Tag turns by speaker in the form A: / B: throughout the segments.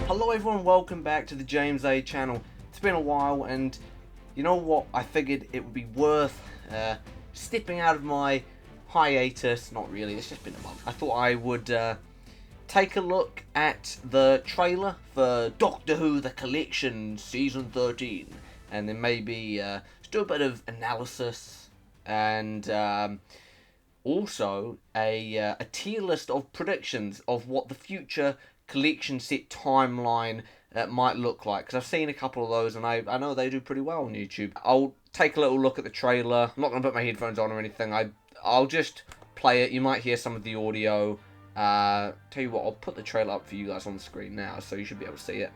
A: Hello everyone, welcome back to the James A channel. It's been a while and you know what, I figured it would be worth stepping out of my hiatus. Not really, it's just been a month. I thought I would take a look at the trailer for Doctor Who The Collection Season 13 and then maybe just do a bit of analysis and also a tier list of predictions of what the future collection set timeline might look like, because I've seen a couple of those and I know they do pretty well on YouTube. I'll take a little look at the trailer. I'm not going to put my headphones on or anything. I'll just play it. You might hear some of the audio. Tell you what, I'll put the trailer up for you guys on the screen now, so you should be able to see it.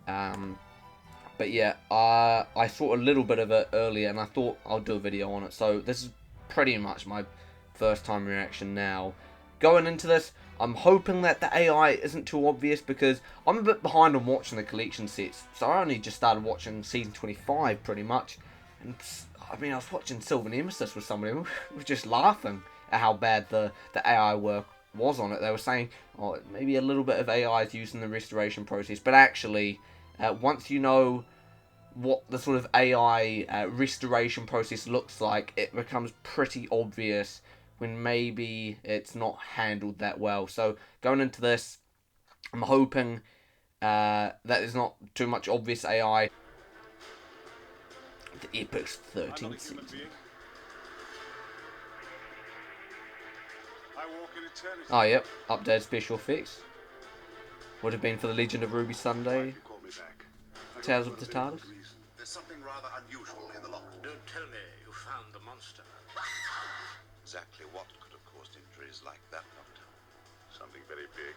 A: But yeah, I saw a little bit of it earlier and I thought I'll do a video on it. So this is pretty much my first time reaction now. Going into this, I'm hoping that the AI isn't too obvious because I'm a bit behind on watching the collection sets. So I only just started watching season 25 pretty much. And I mean, I was watching Silver Nemesis with somebody and we were just laughing at how bad the AI work was on it. They were saying, oh, maybe a little bit of AI is used in the restoration process. But actually, once you know what the sort of AI restoration process looks like, it becomes pretty obvious when maybe it's not handled that well. So going into this, I'm hoping that there's not too much obvious AI. The Epic's 13th season. Oh yep, updated special effects. Would have been for the Legend of Ruby Sunday. Tales of the TARDIS.
B: There's something rather unusual in the lock.
C: Don't tell me you found the monster.
B: Exactly what could have caused injuries like that, Doctor? Something very big.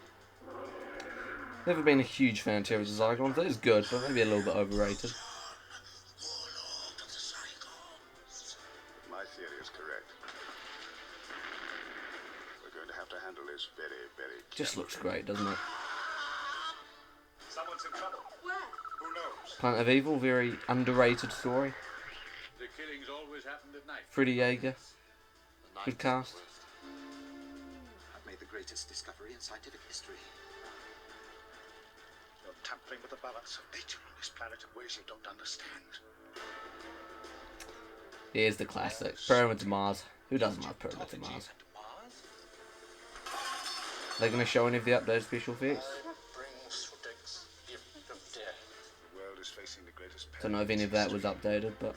A: Never been a huge fan of Tales of the Zygons. It is good, but maybe a little bit overrated.
B: My theory is correct. We're going to have to handle this very, very carefully.
A: Just looks great, doesn't it?
B: Someone's in trouble.
D: Where?
B: Who knows?
A: Planet of Evil, very underrated story.
C: The killings always happened at night.
A: Freddie Yeager, good cast.
B: I've made the greatest discovery in scientific history. You're tampering with the balance of nature on this planet in ways you don't understand.
A: Here's the classic, Pyramid to Mars. Who doesn't love Pyramid to Mars? Are they going to show any of the updated special effects?
B: The world is facing the greatest
A: Don't know if any of that was updated, but...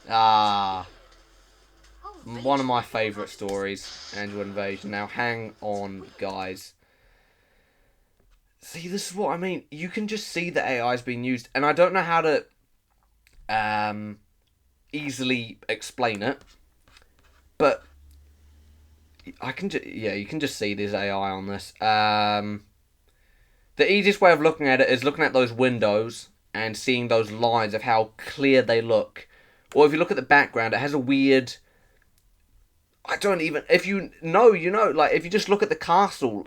A: Ah, one of my favourite stories, Android Invasion. Now, hang on, guys. See, this is what I mean. You can just see the AI's being used, and I don't know how to easily explain it, but I can you can just see there's AI on this. The easiest way of looking at it is looking at those windows and seeing those lines of how clear they look. Or if you look at the background, it has a weird... I don't even... If you know, you know. Like, if you just look at the castle,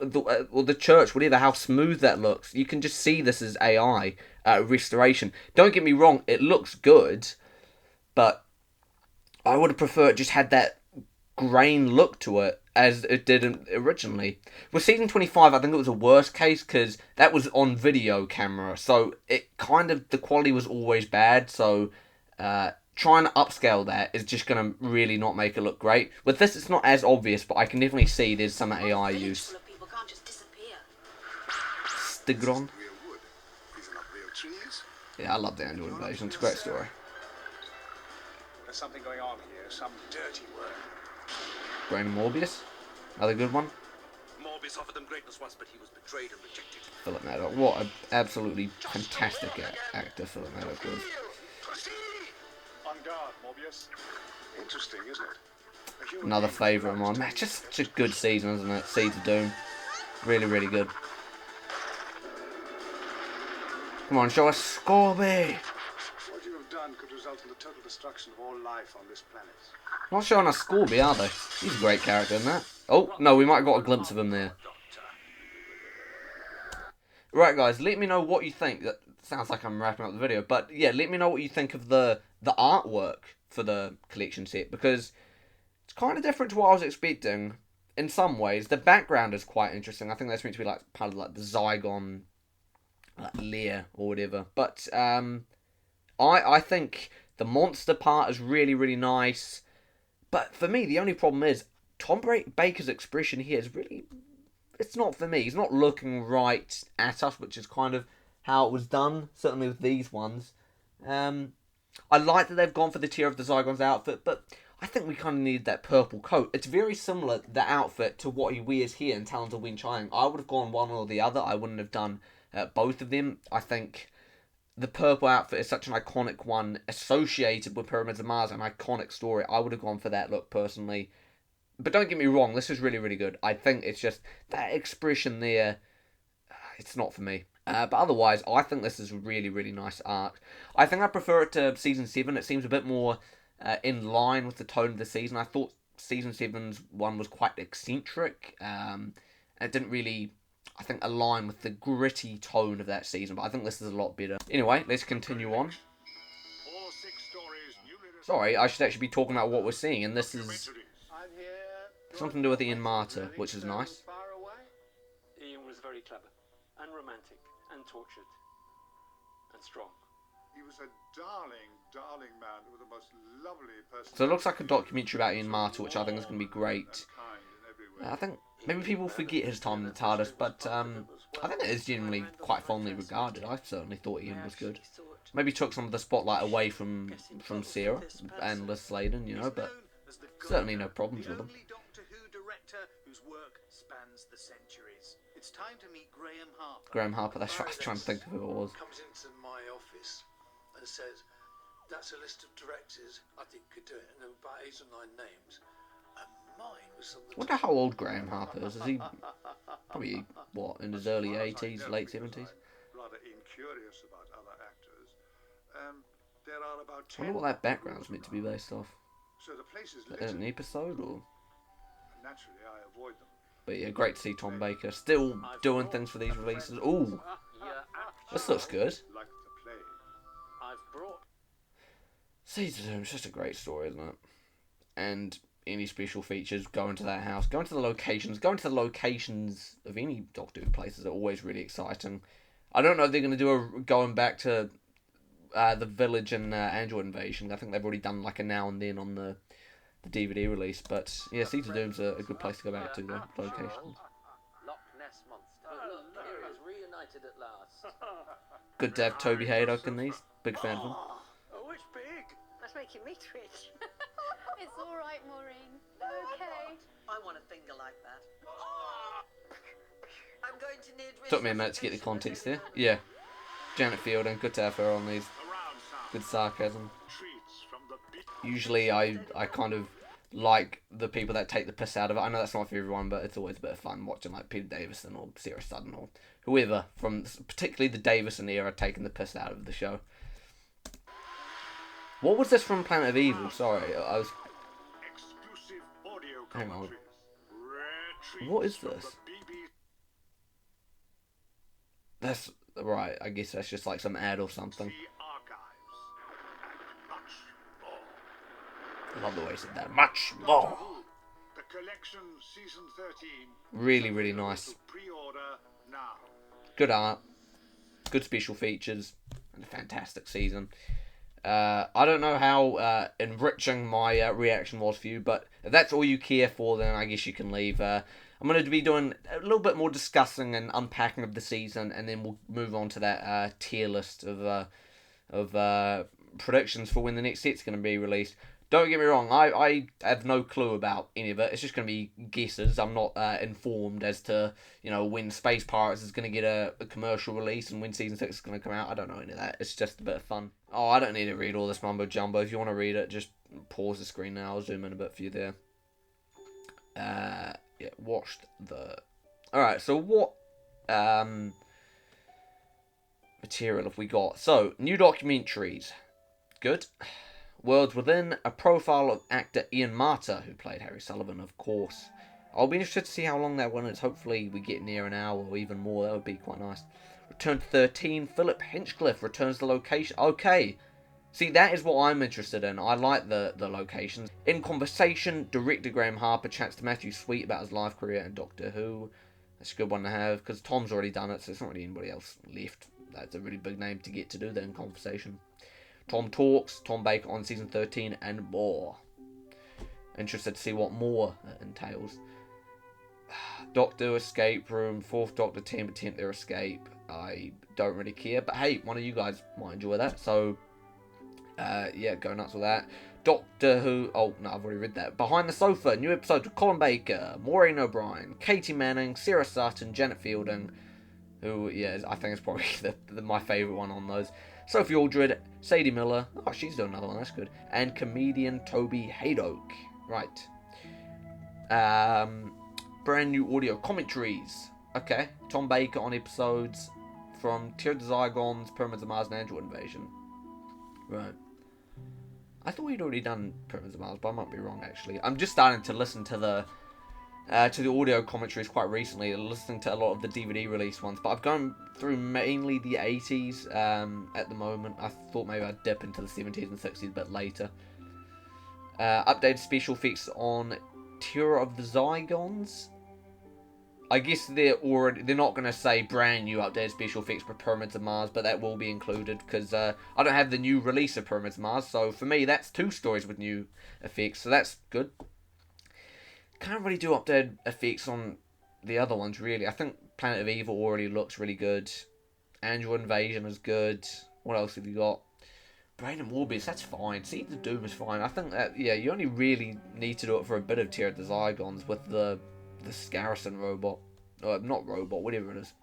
A: or the church, whatever, how smooth that looks, you can just see this as AI restoration. Don't get me wrong, it looks good, but I would have preferred it just had that grain look to it as it did originally. With season 25, I think it was a worse case because that was on video camera, so it kind of... The quality was always bad, so... trying to upscale that is just going to really not make it look great. With this, it's not as obvious, but I can definitely see there's some AI use. Zygons. Yeah, I love the Android Invasion. It's a great story.
B: There's something going on here. Some dirty work.
A: Brain of Morbius. Another good one.
C: Morbius offered them greatness once, but he was betrayed and rejected.
A: Philip Maddock. What an absolutely fantastic actor Philip Maddock was.
B: On guard, Morbius. Interesting, isn't it?
A: Another favourite of mine. Man, just such a good season, isn't it? Seeds of Doom. Really, really good. Come on, show us Scorby.
B: What you have done could result in the total destruction of all life on this planet.
A: Not showing us Scorby, are they? He's a great character in that. Oh, no, we might have got a glimpse of him there. Right, guys, let me know what you think. That sounds like I'm wrapping up the video, but yeah, let me know what you think of the artwork for the collection set, because it's kind of different to what I was expecting. in some ways. The background is quite interesting. I think that's meant to be like part of like the Zygon like lair or whatever. But I think the monster part is really, really nice. But for me, the only problem is Tom Baker's expression here is really, it's not for me. He's not looking right at us, which is kind of how it was done, certainly with these ones. I like that they've gone for the tier of the Zygons outfit, but I think we kind of need that purple coat. It's very similar, the outfit, to what he wears here in Talons of Wing Chang. I would have gone one or the other. I wouldn't have done both of them. I think the purple outfit is such an iconic one, associated with Pyramids of Mars, an iconic story. I would have gone for that look, personally. But don't get me wrong, this is really, really good. I think it's just that expression there, it's not for me. But otherwise, I think this is a really, really nice arc. I think I prefer it to Season 7. It seems a bit more in line with the tone of the season. I thought Season 7's one was quite eccentric. It didn't really, I think, align with the gritty tone of that season. But I think this is a lot better. Anyway, let's continue on. Sorry, I should actually be talking about what we're seeing. And this is something to do with Ian Marter, which is nice.
D: Ian was very clever and romantic and tortured and strong.
E: He was a darling, darling man with the most lovely person.
A: So it looks like a documentary about Ian Marter, which I think is going to be great. I think maybe people forget his time in the TARDIS, but I think it is genuinely quite fondly regarded. I certainly thought Ian was good. Maybe took some of the spotlight away from Sarah and Liz Sladen, you know, but certainly no problems with him.
F: Whose work spans the centuries. It's time to meet Graham Harper.
A: Graham Harper, that's right. I was trying to think of who it was.
F: Comes into my office and says, "That's a list of directors I think could do it." And there were about 8 or 9 names. And mine was some of the.
A: I wonder how old Graham Harper is. Is he probably, what, in his early 80s, late 70s?
E: Rather incurious about other actors. There are about 10.
A: I wonder what that background's meant to be based off.
E: So the place is
A: Is it an episode or?
E: Naturally, I avoid them.
A: But yeah, great to see Tom Baker still doing things for these releases. Ooh, this looks good.
E: Like the play.
D: I've brought.
A: Season 2 is just a great story, isn't it? And any special features, going to that house, going to the locations of any Doctor Who places are always really exciting. I don't know if they're going to do a going back to the village and Android Invasion. I think they've already done like a now and then on the DVD release, but yeah, Seeds of Doom's a good place to go back to, the location.
D: Loch Ness monster. Look, here he is, reunited at last.
A: Good to have Toby Haydock in these. Big fan of him.
F: Oh, it's big.
G: That's making me twitch. It's alright, Maureen. Okay.
H: I want a finger like that. I'm going to need.
A: Took me a minute to get the context there. Yeah. Janet Fielding, good to have her on these. Good sarcasm. Usually I kind of like the people that take the piss out of it. I know that's not for everyone, but it's always a bit of fun watching like Peter Davison or Sarah Sutton or whoever from particularly the Davison era taking the piss out of the show. What was this from Planet of Evil? Sorry, I was... Hang on. What is this? That's... Right, I guess that's just like some ad or something. I love the way he said that. Much more.
E: The collection season 13.
A: Really, really nice.
E: Pre-order now.
A: Good art. Good special features. And a fantastic season. I don't know how enriching my reaction was for you, but if that's all you care for, then I guess you can leave. I'm going to be doing a little bit more discussing and unpacking of the season, and then we'll move on to that tier list of predictions for when the next set's going to be released. Don't get me wrong, I have no clue about any of it. It's just going to be guesses. I'm not informed as to, you know, when Space Pirates is going to get a commercial release and when Season 6 is going to come out. I don't know any of that. It's just a bit of fun. Oh, I don't need to read all this mumbo jumbo. If you want to read it, just pause the screen now. I'll zoom in a bit for you there. Yeah, watched the... Alright, so what material have we got? So, new documentaries. Good. Worlds Within, a profile of actor Ian Marter, who played Harry Sullivan, of course. I'll be interested to see how long that one is. Hopefully we get near an hour or even more. That would be quite nice. Return to 13, Philip Hinchcliffe returns to location. Okay, See, that is what I'm interested in. I like the locations. In Conversation, director Graham Harper chats to Matthew Sweet about his life, career, and Doctor Who. That's a good one to have, because Tom's already done it, so there's not really anybody else left. That's a really big name to get to do that in Conversation. Tom Talks, Tom Baker on season 13, and more. Interested to see what more entails. Doctor Escape Room, 4th Doctor team attempt their escape. I don't really care, but hey, one of you guys might enjoy that, so yeah, go nuts with that. Doctor Who, oh no, I've already read that. Behind the Sofa, new episodes with Colin Baker, Maureen O'Brien, Katie Manning, Sarah Sutton, Janet Fielding, who, yeah, I think is probably my favourite one on those. Sophie Aldred, Sadie Miller, oh, she's doing another one, that's good, and comedian Toby Haydock. Right. Brand new audio commentaries. Okay, Tom Baker on episodes from Tear of the Zygons, Pyramids of Mars, and Android Invasion. Right. I thought we'd already done Pyramids of Mars, but I might be wrong, actually. I'm just starting to listen to the audio commentaries quite recently, listening to a lot of the DVD release ones, but I've gone through mainly the 80s at the moment. I thought maybe I'd dip into the 70s and 60s a bit later. Updated special effects on Terror of the Zygons. I guess they're not going to say brand new updated special effects for Pyramids of Mars, but that will be included, because I don't have the new release of Pyramids of Mars, so for me that's 2 stories with new effects, so that's good. Can't really do updated effects on the other ones, really. I think Planet of Evil already looks really good. Android Invasion is good. What else have you got? Brain and Morbius, that's fine. Seeds of Doom is fine. I think that, yeah, you only really need to do it for a bit of Terror of the Zygons with the Scarison robot. Not robot, whatever it is.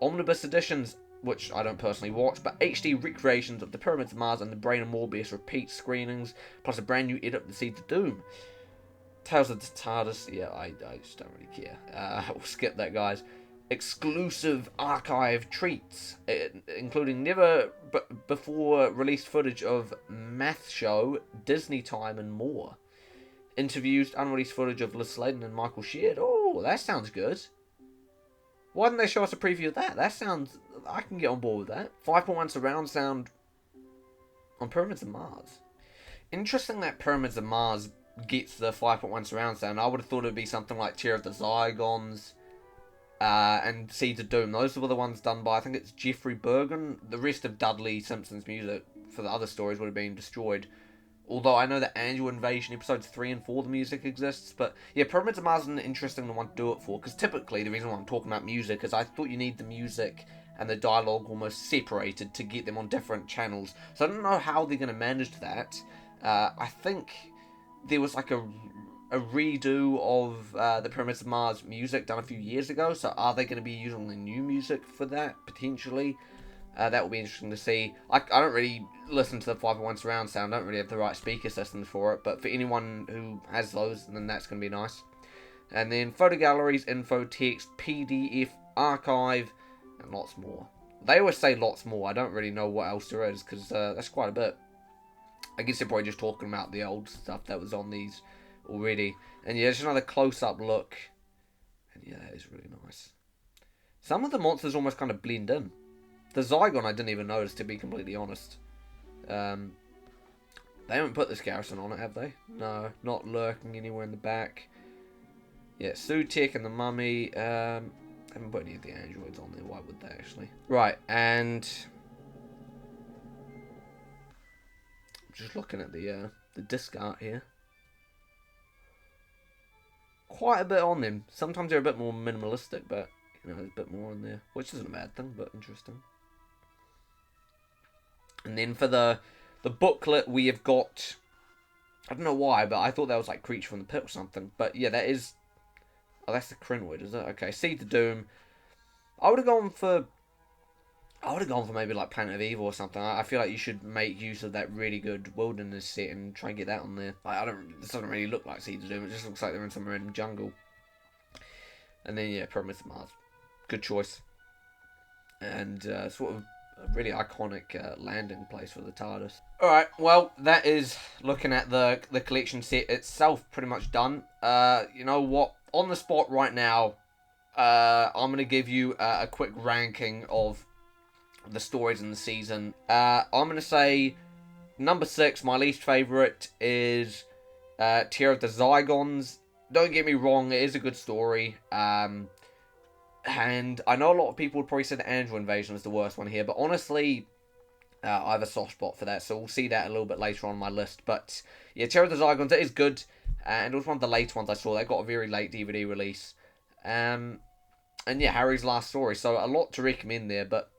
A: Omnibus editions, which I don't personally watch, but HD recreations of the Pyramids of Mars and the Brain and Morbius repeat screenings, plus a brand new edit of the Seeds of Doom. Tales of the TARDIS, yeah, I just don't really care. We'll skip that, guys. Exclusive archive treats, including never before released footage of Math Show, Disney Time, and more. Interviews, unreleased footage of Liz Sladen and Michael Sheard. Oh, that sounds good. Why didn't they show us a preview of that? That sounds... I can get on board with that. 5.1 surround sound on Pyramids of Mars. Interesting that Pyramids of Mars gets the 5.1 surround sound. I would have thought it would be something like Tear of the Zygons and Seeds of Doom. Those were the ones done by, I think it's Jeffrey Bergen. The rest of Dudley Simpson's music for the other stories would have been destroyed. Although I know that Android Invasion episodes 3 and 4, the music exists. But yeah, Pyramids of Mars is an interesting one to do it for. Because typically, the reason why I'm talking about music is I thought you need the music and the dialogue almost separated to get them on different channels. So I don't know how they're going to manage that. I think there was like a redo of the Pyramids of Mars music done a few years ago. So are they going to be using the new music for that, potentially? That will be interesting to see. I don't really listen to the 5.1 surround sound. I don't really have the right speaker systems for it. But for anyone who has those, then that's going to be nice. And then photo galleries, info, text, PDF, archive, and lots more. They always say lots more. I don't really know what else there is, because that's quite a bit. I guess they're probably just talking about the old stuff that was on these already. And yeah, just another close-up look. And yeah, that is really nice. Some of the monsters almost kind of blend in. The Zygon I didn't even notice, to be completely honest. They haven't put this garrison on it, have they? No, not lurking anywhere in the back. Yeah, Sutek and the Mummy. Haven't put any of the androids on there. Why would they, actually? Right, and I'm just looking at the disc art here. Quite a bit on them. Sometimes they're a bit more minimalistic, but you know, there's a bit more on there, which isn't a bad thing, but interesting. And then for the booklet, we have got, I don't know why, but I thought that was like Creature from the Pit or something. But yeah, that is, oh, that's the Crinwood, is it? Okay, Seed of Doom. I would have gone for maybe like Planet of Evil or something. I feel like you should make use of that really good wilderness set and try and get that on there. Like, this doesn't really look like Seed of Doom. It just looks like they're in some random jungle. And then yeah, Pyramids of Mars. Good choice. And sort of a really iconic landing place for the TARDIS. Alright, well, that is looking at the collection set itself pretty much done. You know what? On the spot right now, I'm going to give you a quick ranking of the stories in the season. I'm going to say Number 6, my least favourite, is Tear of the Zygons. Don't get me wrong, it is a good story. And I know a lot of people would probably say the Android Invasion was the worst one here, but honestly, I have a soft spot for that, so we'll see that a little bit later on my list. But yeah, Tear of the Zygons, it is good, and it was one of the late ones I saw. They got a very late DVD release. And yeah, Harry's last story, so a lot to recommend there. But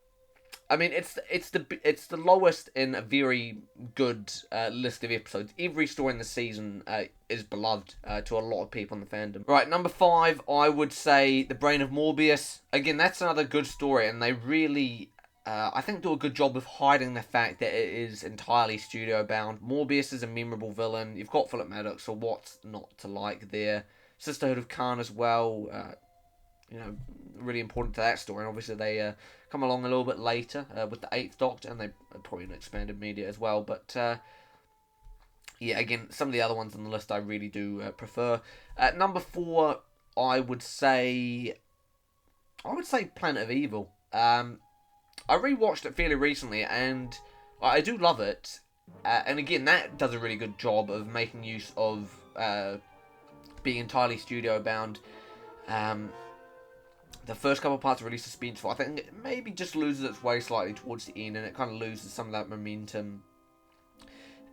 A: I mean, it's the lowest in a very good list of episodes. Every story in the season is beloved to a lot of people in the fandom. Right, number 5, I would say The Brain of Morbius. Again, that's another good story, and they really, I think, do a good job of hiding the fact that it is entirely studio bound. Morbius is a memorable villain. You've got Philip Maddox, so what's not to like there? Sisterhood of Khan as well. You know, really important to that story, and obviously they come along a little bit later with the 8th Doctor, and they probably in expanded media as well. But yeah, again, some of the other ones on the list I really do prefer. At number 4, I would say Planet of Evil. I rewatched it fairly recently, and I do love it. And again, that does a really good job of making use of being entirely studio bound. The first couple of parts are really suspenseful. I think it maybe just loses its way slightly towards the end, and it kind of loses some of that momentum.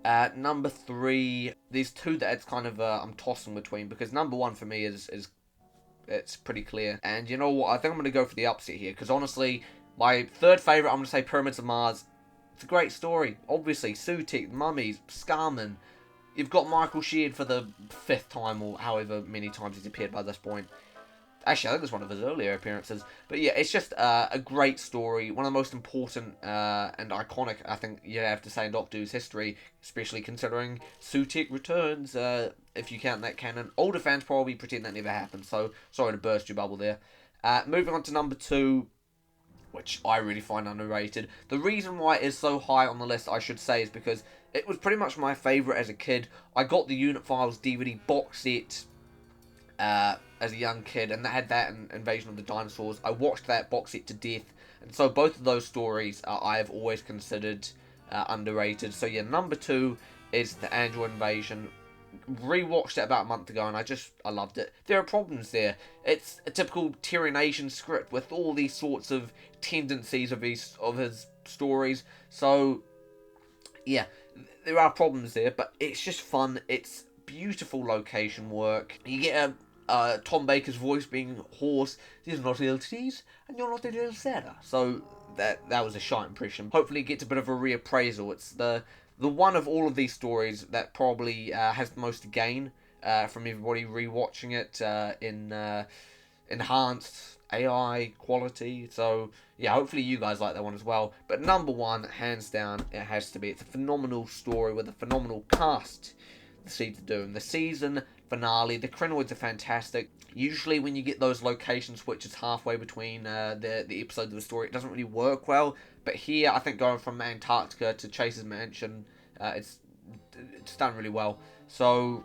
A: Number 3, there's 2 that it's kind of I'm tossing between, because number 1 for me is it's pretty clear. And you know what? I think I'm going to go for the upset here, because honestly, my third favourite, I'm going to say Pyramids of Mars. It's a great story. Obviously, Sutik, Mummies, Scarman. You've got Michael Sheard for the 5th time, or however many times he's appeared by this point. Actually, I think it's one of his earlier appearances. But yeah, it's just a great story. One of the most important and iconic, I think, you have to say, in Doctor Who's history. Especially considering Sutik returns, if you count that canon. Older fans probably pretend that never happened. So, sorry to burst your bubble there. Moving on to number 2, which I really find underrated. The reason why it is so high on the list, I should say, is because it was pretty much my favourite as a kid. I got the Unit Files DVD box set as a young kid, and that had that and Invasion of the Dinosaurs. I watched that box set to death, and so both of those stories I have always considered underrated. So yeah, number 2 is the Android Invasion. Rewatched it about a month ago, and I loved it. There are problems there. It's a typical Tyrion Asian script with all these sorts of tendencies of his stories. So yeah, there are problems there, but it's just fun. It's beautiful location work. You get Tom Baker's voice being hoarse. These are not LTDs, and you're not a little Shada. So that was a shy impression. Hopefully it gets a bit of a reappraisal. It's the one of all of these stories that probably has the most to gain from everybody rewatching it in enhanced AI quality. So yeah, hopefully you guys like that one as well. But number 1, hands down, it has to be. It's a phenomenal story with a phenomenal cast. The Seeds of Doom. The season finale, the Crinoids are fantastic. Usually when you get those location switches halfway between the episodes of the story, it doesn't really work well. But here, I think going from Antarctica to Chase's Mansion, it's done really well. So,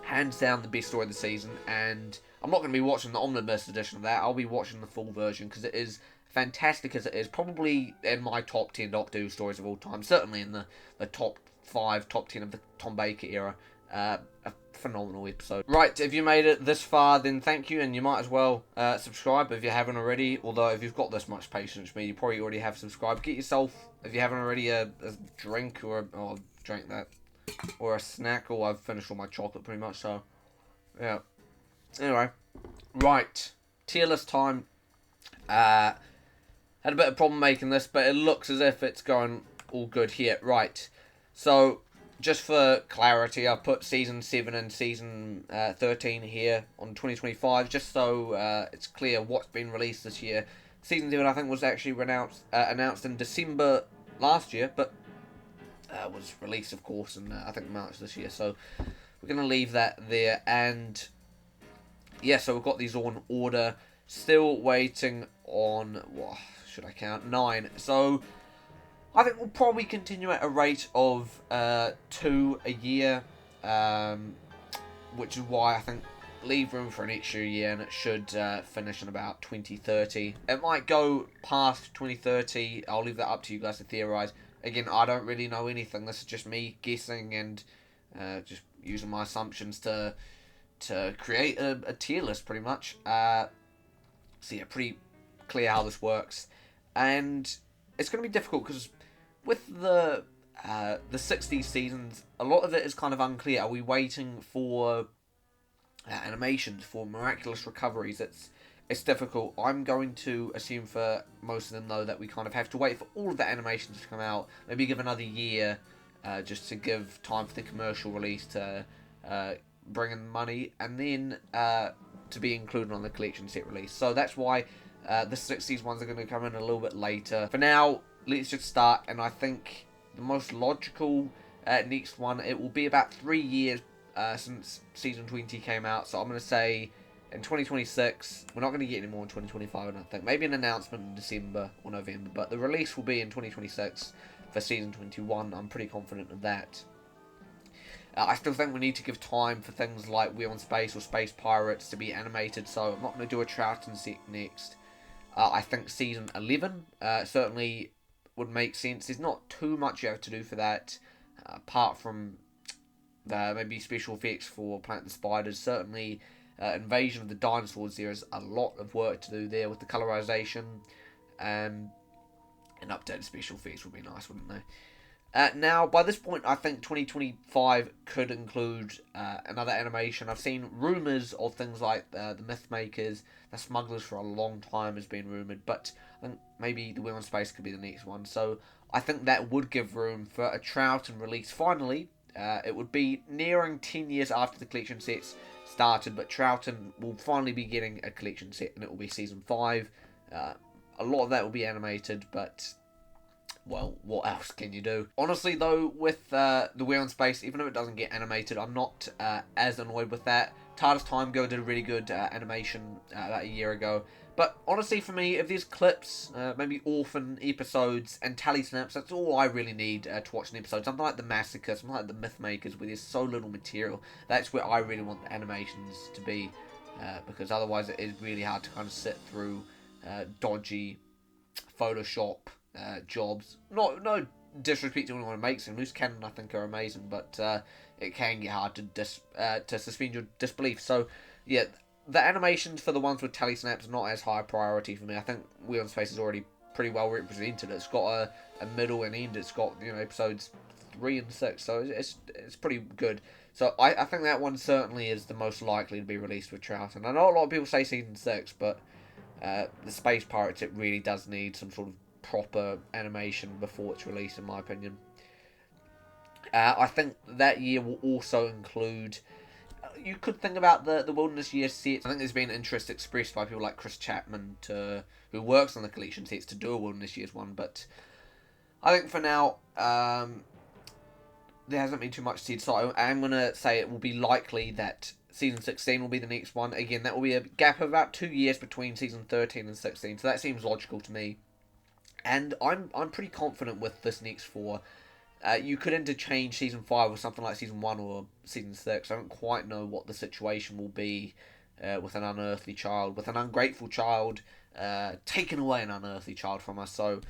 A: hands down, the best story of the season. And I'm not going to be watching the omnibus edition of that. I'll be watching the full version, because it is fantastic as it is. Probably in my top 10 Doctor Who stories of all time. Certainly in the top 5, top 10 of the Tom Baker era. A phenomenal episode. Right, if you made it this far, then thank you, and you might as well subscribe if you haven't already. Although if you've got this much patience with me, you probably already have subscribed. Get yourself, if you haven't already, a drink or drink that, or a snack. Or I've finished all my chocolate pretty much. So yeah. Anyway, right, tier list time. Had a bit of problem making this, but it looks as if it's going all good here. Right, so just for clarity, I've put Season 7 and Season 13 here on 2025, just so it's clear what's been released this year. Season 7, I think, was actually announced in December last year, but was released, of course, in, I think, March this year. So we're going to leave that there. And yeah, so we've got these all in order. Still waiting on, what should I count? 9. So I think we'll probably continue at a rate of 2 a year, which is why I think leave room for an extra year, and it should finish in about 2030. It might go past 2030. I'll leave that up to you guys to theorise. Again, I don't really know anything. This is just me guessing and just using my assumptions to create a tier list, pretty much. So yeah, pretty clear how this works, and it's going to be difficult because with the 60s seasons, a lot of it is kind of unclear. Are we waiting for animations, for miraculous recoveries? It's difficult. I'm going to assume for most of them, though, that we kind of have to wait for all of the animations to come out. Maybe give another year, just to give time for the commercial release to bring in money, and then to be included on the collection set release. So that's why the 60s ones are going to come in a little bit later. For now, let's just start, and I think the most logical next one, it will be about 3 years since Season 20 came out, so I'm going to say in 2026. We're not going to get any more in 2025, I don't think. Maybe an announcement in December or November, but the release will be in 2026 for Season 21. I'm pretty confident of that. I still think we need to give time for things like We're on Space or Space Pirates to be animated, so I'm not going to do a Troughton set next. I think Season 11 certainly would make sense. There's not too much you have to do for that, apart from maybe special effects for Planet the Spiders. Certainly, Invasion of the Dinosaurs, there is a lot of work to do there with the colorization, and updated special effects would be nice, wouldn't they? Now, by this point, I think 2025 could include another animation. I've seen rumours of things like the Mythmakers, the Smugglers for a long time has been rumoured, but I think maybe the We're on Space could be the next one. So I think that would give room for a Troughton release. Finally, it would be nearing 10 years after the collection sets started, but Troughton will finally be getting a collection set, and it will be Season 5. A lot of that will be animated, but well, what else can you do? Honestly, though, with the We're on Space, even if it doesn't get animated, I'm not as annoyed with that. TARDIS Time Go did a really good animation about a year ago. But honestly, for me, if there's clips, maybe orphan episodes and tally snaps, that's all I really need to watch an episode. Something like the Massacre, something like the Mythmakers, where there's so little material. That's where I really want the animations to be, because otherwise it is really hard to kind of sit through dodgy Photoshop jobs. No disrespect to anyone who makes them. Loose cannon, I think, are amazing, but it can get hard to suspend your disbelief. So yeah, the animations for the ones with tally snaps are not as high a priority for me. I think We're on Space is already pretty well represented. It's got a middle and end. It's got, you know, episodes 3 and 6, so it's pretty good. So I think that one certainly is the most likely to be released with Troughton. I know a lot of people say Season 6, but the Space Pirates, it really does need some sort of proper animation before it's released, in my opinion. I think that year will also include, you could think about the Wilderness Year sets. I think there's been interest expressed by people like Chris Chapman, who works on the collection sets, to do a Wilderness Years one, but I think for now there hasn't been too much said, so I'm going to say it will be likely that Season 16 will be the next one. Again, that will be a gap of about 2 years between Season 13 and 16, so that seems logical to me. And I'm pretty confident with this next 4. You could interchange Season 5 with something like Season 1 or Season 6. I don't quite know what the situation will be with an unearthly child, with an ungrateful child, taking away an unearthly child from us. So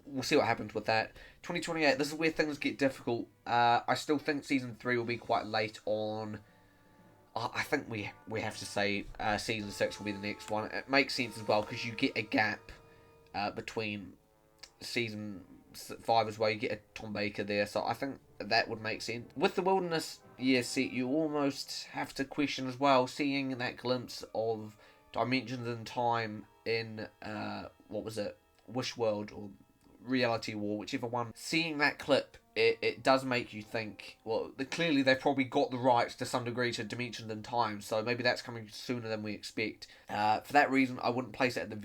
A: we'll see what happens with that. 2028, this is where things get difficult. I still think Season 3 will be quite late on. I think we have to say Season 6 will be the next one. It makes sense as well, because you get a gap between Season 5 as well. You get a Tom Baker there, so I think that would make sense. With the Wilderness Year set, you almost have to question as well, seeing that glimpse of Dimensions in Time in, what was it, Wish World or Reality War, whichever one. Seeing that clip, it does make you think, well, clearly they've probably got the rights to some degree to Dimensions in Time, so maybe that's coming sooner than we expect. For that reason, I wouldn't place it at the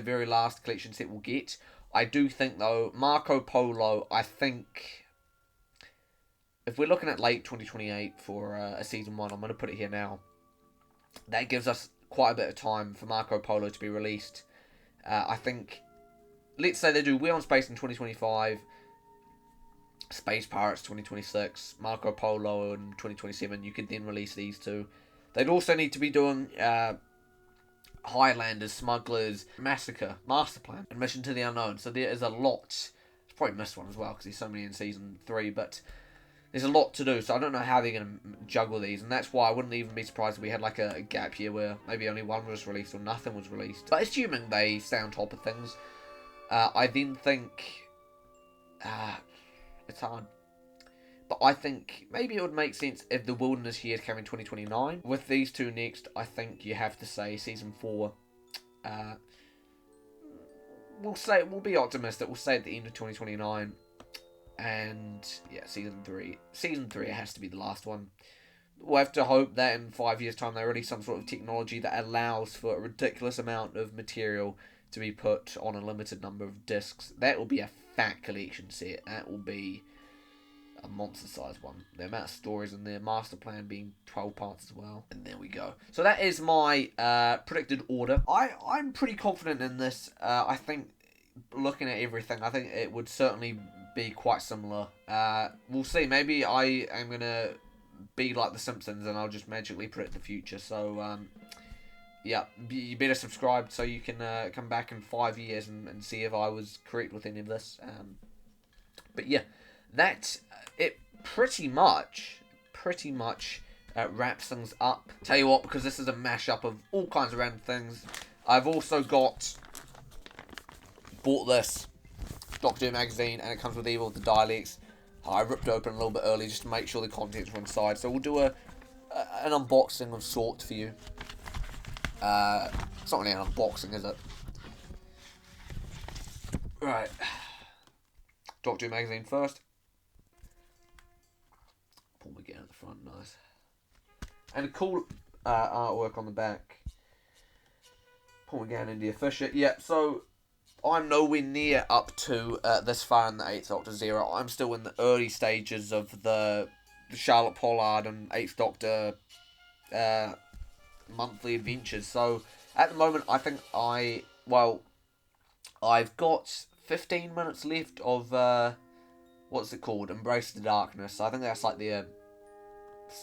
A: very last collection set we'll get. I do think, though, Marco Polo, I think, if we're looking at late 2028 for a Season 1, I'm going to put it here now, that gives us quite a bit of time for Marco Polo to be released. I think, let's say they do We're on Space in 2025, Space Pirates 2026, Marco Polo in 2027, you could then release these two. They'd also need to be doing, I Highlanders, Smugglers, Massacre, Master Plan, and Mission to the Unknown. So there is a lot. I've probably missed one as well because there's so many in Season 3, but there's a lot to do, so I don't know how they're going to juggle these, and that's why I wouldn't even be surprised if we had like a gap here where maybe only one was released or nothing was released. But assuming they stay on top of things, I then think... it's hard. But I think maybe it would make sense if the Wilderness Years came in 2029. With these two next, I think you have to say Season 4... we'll be optimistic, we'll say at the end of 2029. And yeah, Season 3 it has to be the last one. We'll have to hope that in 5 years time they release some sort of technology that allows for a ridiculous amount of material to be put on a limited number of discs. That will be a fat collection set. That will be a monster sized one. The amount of stories in there, Master Plan being 12 parts as well. And there we go. So that is my predicted order. I'm pretty confident in this. I think looking at everything, I think it would certainly be quite similar. We'll see. Maybe I am going to be like The Simpsons and I'll just magically predict the future. So, yeah, you better subscribe so you can come back in 5 years and see if I was correct with any of this. But yeah, that it pretty much wraps things up. Tell you what, because this is a mashup of all kinds of random things, I've also bought this Doctor Who magazine, and it comes with Evil of the Daleks. I ripped it open a little bit early just to make sure the contents were inside. So we'll do an unboxing of sorts for you. It's not really an unboxing, is it? Right. Doctor Who magazine first. Pull me again at the front, nice. And a cool artwork on the back. Paul McGann, India Fisher. Yeah, so I'm nowhere near up to this far in the 8th Doctor's era. I'm still in the early stages of the Charlotte Pollard and 8th Doctor monthly adventures. So at the moment, I think I've got 15 minutes left of what's it called? Embrace the Darkness. I think that's like the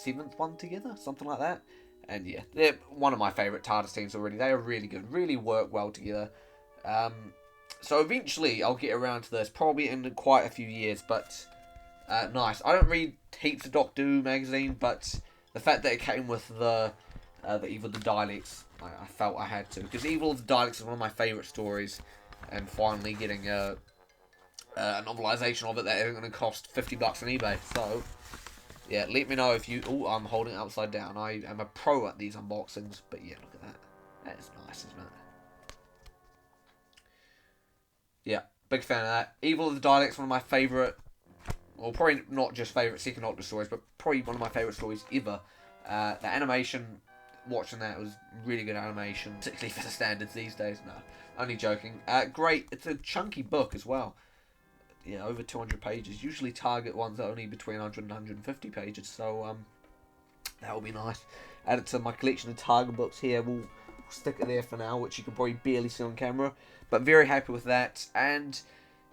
A: 7th one together, something like that. And yeah, they're one of my favourite TARDIS teams already. They are really good, really work well together. So eventually I'll get around to this, probably in quite a few years, but nice. I don't read heaps of Doctor Who magazine, but the fact that it came with the Evil of the Daleks, I felt I had to. Because Evil of the Daleks is one of my favourite stories, and finally getting a novelisation of it that isn't going to cost $50 on eBay. So, yeah, let me know if you... Oh, I'm holding it upside down. I am a pro at these unboxings, but yeah, look at that. That is nice, isn't it? Yeah, big fan of that. Evil of the Daleks, one of my favourite, well, probably not just favourite Second Doctor stories, but probably one of my favourite stories ever. The animation, watching that was really good animation, particularly for the standards these days. No, only joking. Great, it's a chunky book as well. Yeah, over 200 pages. Usually target ones that are only between 100 and 150 pages, so that will be nice. Add it to my collection of target books here. We'll stick it there for now, which you can probably barely see on camera. But very happy with that. And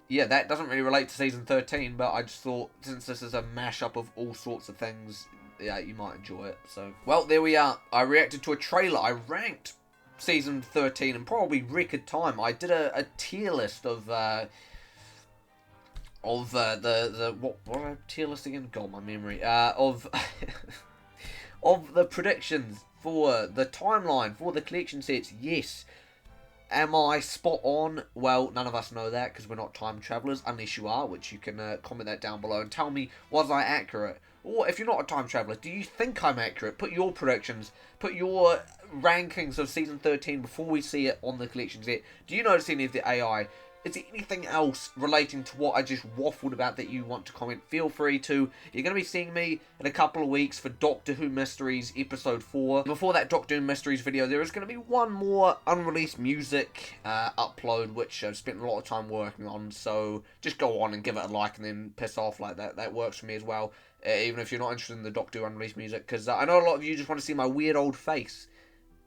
A: yeah, that doesn't really relate to Season 13, but I just thought, since this is a mashup of all sorts of things, yeah, you might enjoy it. So, well, there we are. I reacted to a trailer. I ranked Season 13 in probably record time. I did a tier list of the what tier list again? God, my memory. Of of the predictions for the timeline for the collection sets. Yes. Am I spot on? Well, none of us know that because we're not time travelers, unless you are, which you can comment that down below and tell me, was I accurate? Or if you're not a time traveler, do you think I'm accurate? Put your predictions, put your rankings of Season 13 before we see it on the collection set. Do you notice any of the AI? Is there anything else relating to what I just waffled about that you want to comment? Feel free to. You're going to be seeing me in a couple of weeks for Doctor Who Mysteries Episode 4. Before that Doctor Who Mysteries video, there is going to be one more unreleased music upload, which I've spent a lot of time working on. So just go on and give it a like and then piss off like that. That works for me as well, even if you're not interested in the Doctor Who unreleased music. Because I know a lot of you just want to see my weird old face.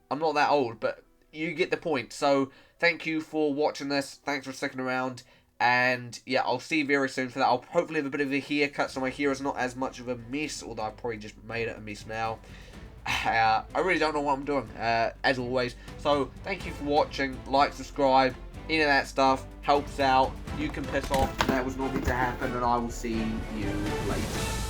A: I'm not that old, but you get the point. So thank you for watching this. Thanks for sticking around. And yeah, I'll see you very soon for that. I'll hopefully have a bit of a haircut so my hair is not as much of a mess. Although I probably just made it a mess now. I really don't know what I'm doing, as always. So, thank you for watching. Like, subscribe, any of that stuff helps out. You can piss off. That was not meant to happen, and I will see you later.